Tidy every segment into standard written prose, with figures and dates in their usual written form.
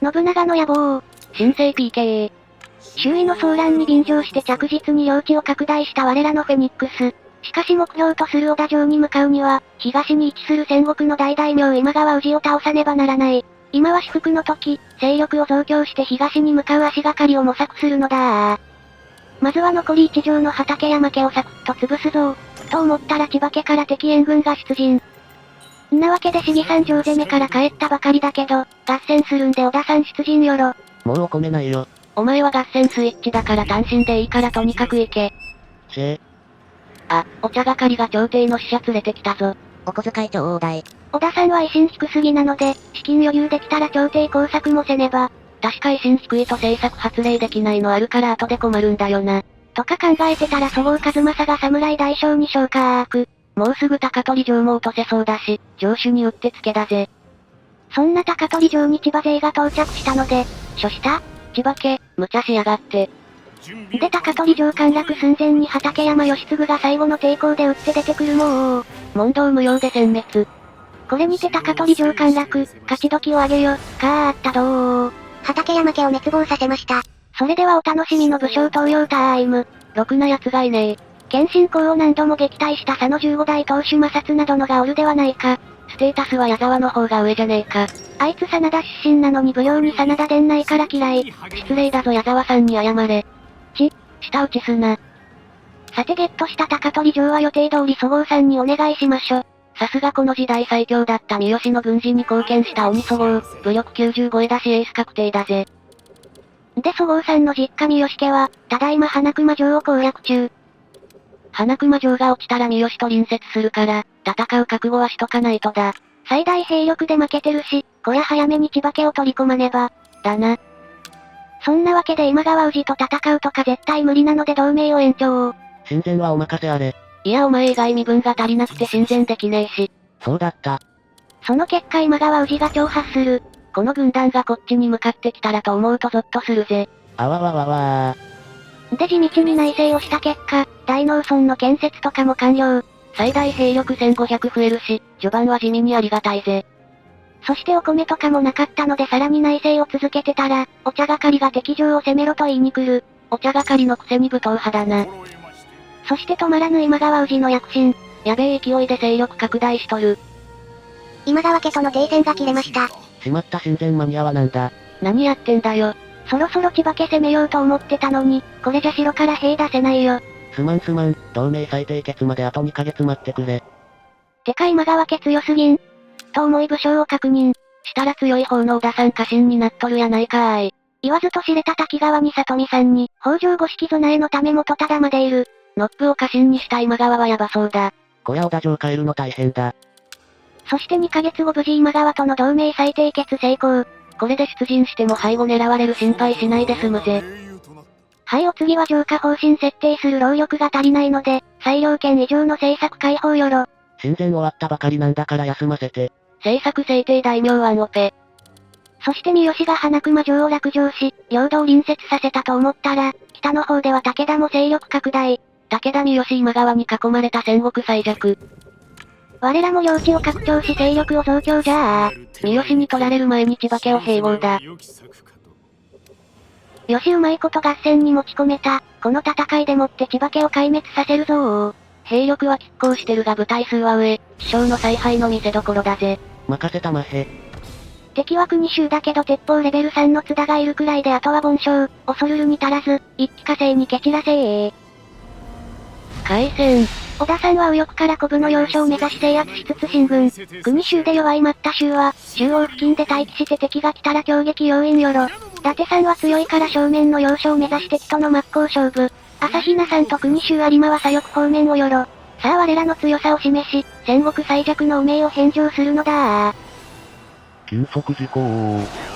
信長の野望。新生 PK。周囲の騒乱に便乗して着実に領地を拡大した我らのフェニックス。しかし目標とする織田城に向かうには、東に位置する戦国の大大名今川氏を倒さねばならない。今は至福の時、勢力を増強して東に向かう足がかりを模索するのだ。まずは残り一条の畠山家をサクッと潰すぞ。と思ったら千葉家から敵援軍が出陣。んなわけで市議三条攻めから帰ったばかりだけど、合戦するんで織田さん出陣よろ。もうお米ないよ。お前は合戦スイッチだから単身でいいからとにかく行け。あ、お茶係が朝廷の使者連れてきたぞ。お小遣いちょうだい。織田さんは維新低すぎなので、資金余裕できたら朝廷工作もせねば。確か維新低いと政策発令できないのあるから後で困るんだよな。とか考えてたらそごう和正が侍大将に昇格。もうすぐ高取城も落とせそうだし、城主にうってつけだぜ。そんな高取城に千葉勢が到着したので、所した千葉家、無茶しやがって。で高取城陥落寸前に畠山義継が最後の抵抗で打って出てくる問答無用で殲滅。これにて高取城陥落、勝ち時をあげよ、かあったどー。畠山家を滅亡させました。それではお楽しみの武将登用タイム。ろくな奴がいねえ。謙信公を何度も撃退した佐野15代当主摩擦などのがおるではないか。ステータスは矢沢の方が上じゃねえか。あいつ真田出身なのに武領に真田伝ないから嫌い。失礼だぞ矢沢さんに謝れ。舌打ちすな。さてゲットした高取城は予定通りそごうさんにお願いしましょ。さすがこの時代最強だった三好の軍事に貢献した鬼そごう、武力90超えだしエース確定だぜ。でそごうさんの実家三好家は、ただいま花熊城を攻略中。花熊城が落ちたら三好と隣接するから、戦う覚悟はしとかないとだ。最大兵力で負けてるし、こりゃ早めに千葉家を取り込まねば。だな。そんなわけで今川氏と戦うとか絶対無理なので同盟を延長。親善はお任せあれ。いやお前以外身分が足りなくて親善できねえし。そうだった。その結果今川氏が挑発する。この軍団がこっちに向かってきたらと思うとゾッとするぜ。あわわわわー。で地道に内政をした結果、大農村の建設とかも完了。最大兵力1500増えるし、序盤は地味にありがたいぜ。そしてお米とかもなかったのでさらに内政を続けてたら、お茶係が敵城を攻めろと言いに来る。お茶係のくせに武闘派だな。そして止まらぬ今川氏の躍進。やべえ勢いで勢力拡大しとる。今川家との停戦が切れました。しまった親善間に合わなんだ。何やってんだよ。そろそろ千葉家攻めようと思ってたのに、これじゃ城から兵出せないよ。すまん、同盟最低決まであと2ヶ月待ってくれ。てか今川家強すぎん。と思い武将を確認。したら強い方の織田さん家臣になっとるやないかーい。言わずと知れた滝川に里見さんに、北条五色備えのため元忠までいる。ノップを家臣にした今川はヤバそうだ。こりゃ織田城変えるの大変だ。そして2ヶ月後無事今川との同盟再締結成功。これで出陣しても背後狙われる心配しないで済むぜ。はいお次は浄化方針設定する労力が足りないので、裁量権以上の政策解放よろ。親善終わったばかりなんだから休ませて。政策制定大名案オペ。そして三好が花熊城を落城し、領土を隣接させたと思ったら、北の方では武田も勢力拡大。武田三好今川に囲まれた戦国最弱。我らも領地を拡張し勢力を増強じゃあ。三好に取られる前に千葉家を併合だ。よしうまいこと合戦に持ち込めた。この戦いでもって千葉家を壊滅させるぞー。兵力は拮抗してるが部隊数は上、師匠の采配の見せ所だぜ。任せたまへ。敵は国衆だけど鉄砲レベル3の津田がいるくらいであとは凡将、恐るるに足らず、一気火星に蹴散らせー。開戦。織田さんは右翼から古武の要所を目指し制圧しつつ進軍。国衆で弱いマッタ州は、中央付近で待機して敵が来たら強撃要因よろ。伊達さんは強いから正面の要所を目指し敵との真っ向勝負。朝比奈さんと国衆有馬は左翼方面をよろ。さあ我らの強さを示し、戦国最弱の汚名を返上するのだー。禁足事項。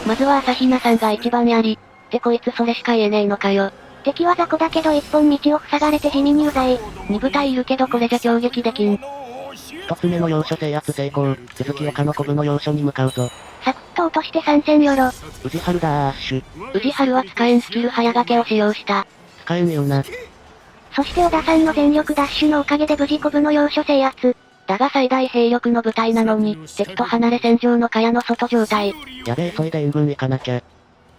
まずは朝比奈さんが一番やり。ってこいつそれしか言えねえのかよ。敵は雑魚だけど一本道を塞がれて地味にうざい。2部隊いるけどこれじゃ攻撃できん。一つ目の要所制圧成功。続き岡の古武の要所に向かうぞ。サクッと落として参戦よろ。宇治春ダーッシュ。宇治春は使えんスキル早掛けを使用した。使えんよな。そして織田さんの全力ダッシュのおかげで無事古武の要所制圧。だが最大兵力の部隊なのに、敵と離れ戦場の茅の外状態。やべえ、急いで援軍行かなきゃ。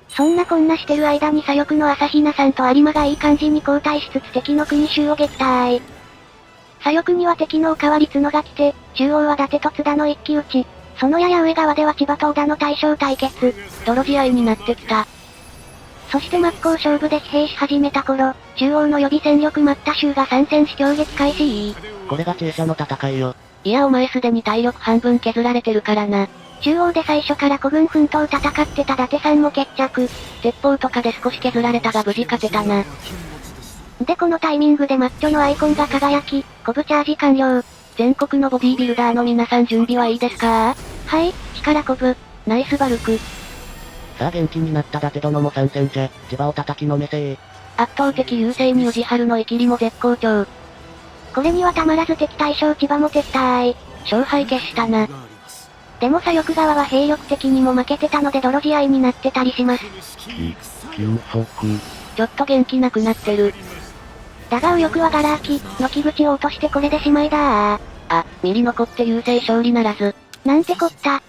そんなこんなしてる間に左翼の朝比奈さんと有馬がいい感じに交代しつつ敵の国衆を撃退。左翼には敵のおかわり角が来て、中央は伊達と津田の一騎打ち。そのやや上側では千葉と織田の大将対決。泥仕合になってきた。そして真っ向勝負で疲弊し始めた頃、中央の予備戦力待った衆が参戦し攻撃開始。これが中車の戦いよ。いやお前すでに体力半分削られてるからな。中央で最初から孤軍奮闘戦ってた伊達さんも決着。鉄砲とかで少し削られたが無事勝てたな。でこのタイミングでマッチョのアイコンが輝き、コブチャージ完了。全国のボディービルダーの皆さん準備はいいですか？はい、力コブ。ナイスバルク。さあ元気になった伊達殿も参戦じゃ、千葉を叩きのめせー。圧倒的優勢に宇治原の生きりも絶好調。これにはたまらず敵対将千葉も撤退。勝敗決したな。でも左翼側は兵力的にも負けてたので泥仕合になってたりします。急速。ちょっと元気なくなってる。だが右翼はガラ空き、の木口を落としてこれでしまいだー。あ、ミリ残って優勢勝利ならず。なんてこった。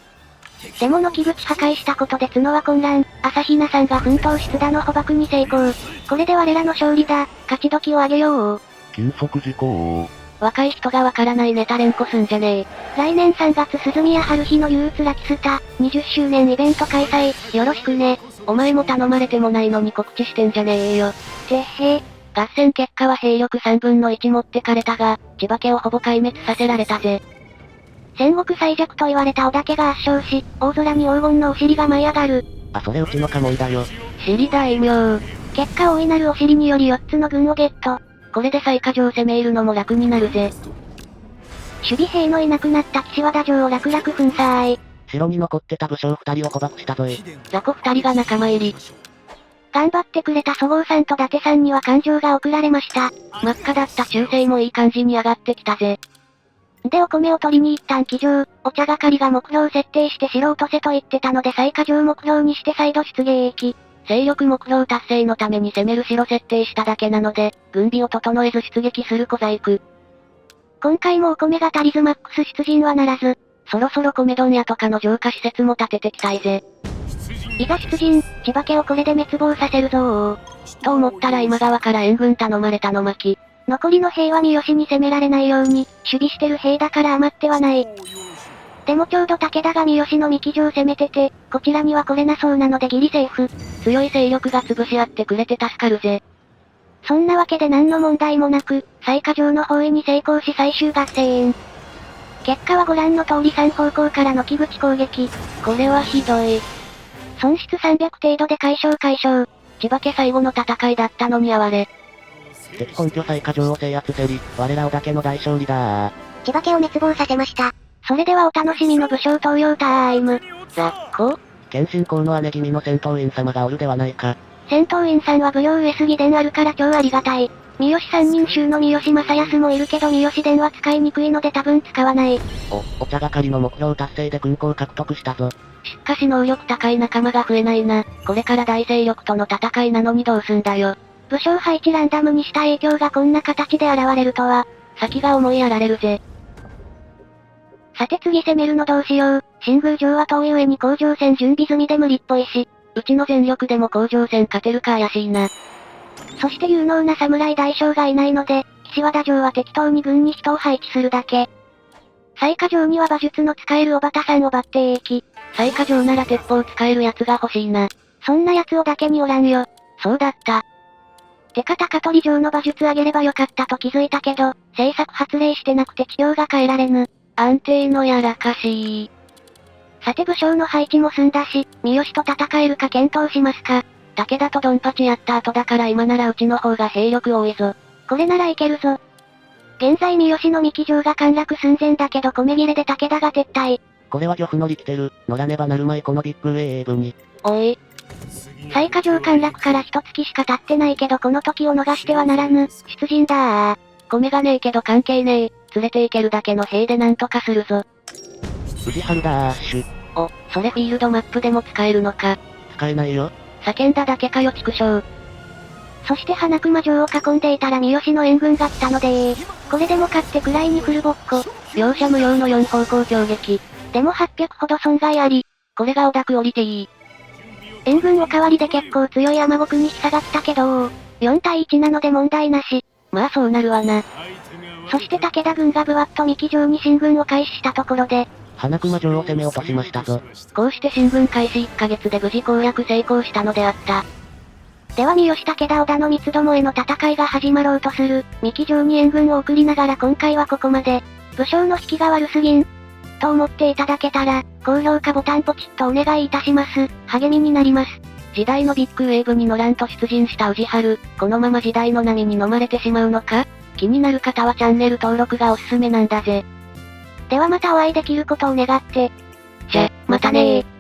でもの木口破壊したことで角は混乱、朝比奈さんが奮闘し津田の捕獲に成功。これで我らの勝利だ、勝ち時を上げよう。急速事故。若い人がわからないネタ連呼すんじゃねえ。来年3月鈴宮春日の憂鬱ラキスタ、20周年イベント開催、よろしくね。お前も頼まれてもないのに告知してんじゃねえよ。てっへー。合戦結果は兵力3分の1持ってかれたが、千葉家をほぼ壊滅させられたぜ。戦国最弱と言われた織田家が圧勝し、大空に黄金のお尻が舞い上がる。あ、それうちの家紋だよ。尻大名。結果大いなるお尻により4つの軍をゲット。これで最下城攻め入るのも楽になるぜ。守備兵のいなくなった岸和田城を楽々粉砕。城に残ってた武将2人を捕獲したぞい。雑魚2人が仲間入り。頑張ってくれたそごうさんと伊達さんには感情が送られました。真っ赤だった忠誠もいい感じに上がってきたぜ。でお米を取りに行ったん騎乗、お茶係が目標設定して城落とせと言ってたので最下城目標にして再度出撃。勢力目標達成のために攻める城設定しただけなので、軍備を整えず出撃する小細工。今回もお米が足りずマックス出陣はならず、そろそろ米問屋とかの浄化施設も建ててきたいぜ。いざ出陣、千葉家をこれで滅亡させるぞー。と思ったら今川から援軍頼まれたの巻。残りの兵は三好に攻められないように、守備してる兵だから余ってはない。でもちょうど武田が三好の三木城攻めてて、こちらには来れなそうなのでギリセーフ。強い勢力が潰し合ってくれて助かるぜ。そんなわけで何の問題もなく、最下城の包囲に成功し最終合戦。結果はご覧の通り3方向からの木口攻撃。これはひどい。損失300程度で解消。千葉家最後の戦いだったのに哀れ。敵本拠最下城を制圧せり、我ら織田家の大勝利だー。千葉家を滅亡させました。それではお楽しみの武将登用タイム。雑魚？謙信公の姉君の戦闘員様がおるではないか。戦闘員さんは武量上杉伝あるから超ありがたい。三好三人衆の三好正康もいるけど三好伝は使いにくいので多分使わない。お茶係の目標達成で軍港獲得したぞ。しかし能力高い仲間が増えないな。これから大勢力との戦いなのにどうすんだよ。武将配置ランダムにした影響がこんな形で現れるとは。先が思いやられるぜ。さて次攻めるのどうしよう。新宮城は遠い上に甲状戦準備済みで無理っぽいし。うちの全力でも甲状戦勝てるか怪しいな。そして有能な侍大将がいないので、岸和田城は適当に軍に人を配置するだけ。最下城には馬術の使える小畑さんを抜擢。最下城なら鉄砲使えるやつが欲しいな。そんなやつをだけにおらんよ。そうだった。てか高取城の馬術上げればよかったと気づいたけど、政策発令してなくて地表が変えられぬ。安定のやらかし。さて武将の配置も済んだし、三好と戦えるか検討しますか。武田とドンパチやった後だから今ならうちの方が兵力多いぞ。これならいけるぞ。現在三好の三木城が陥落寸前だけど米切れで武田が撤退。これは漁夫の利来てる、乗らねばなるまいこのビッグウェーブに。おい。最下城陥落から一月しか経ってないけどこの時を逃してはならぬ、出陣だー。米がねえけど関係ねえ。連れて行けるだけの兵でなんとかするぞ。宇治原ダーシュ。お、それフィールドマップでも使えるのか。使えないよ。叫んだだけかよ畜生。そして花熊城を囲んでいたら三好の援軍が来たのでこれでも勝ってくらいにフルボッコ。両者無用の4方向攻撃。でも800ほど損害あり。これが小田区降りていい。援軍おかわりで結構強い雨国に飛が来たけど4対1なので問題なし。まあそうなるわな。そして武田軍がぶわっと三木城に進軍を開始したところで、花熊城を攻め落としましたぞ。こうして進軍開始1ヶ月で無事攻略成功したのであった。では三好武田織田の三つどもえの戦いが始まろうとする、三木城に援軍を送りながら今回はここまで。武将の引きが悪すぎんと思っていただけたら、高評価ボタンポチッとお願いいたします。励みになります。時代のビッグウェーブに乗らんと出陣した宇治春、このまま時代の波に飲まれてしまうのか？気になる方はチャンネル登録がおすすめなんだぜ。ではまたお会いできることを願って。じゃ、またねー。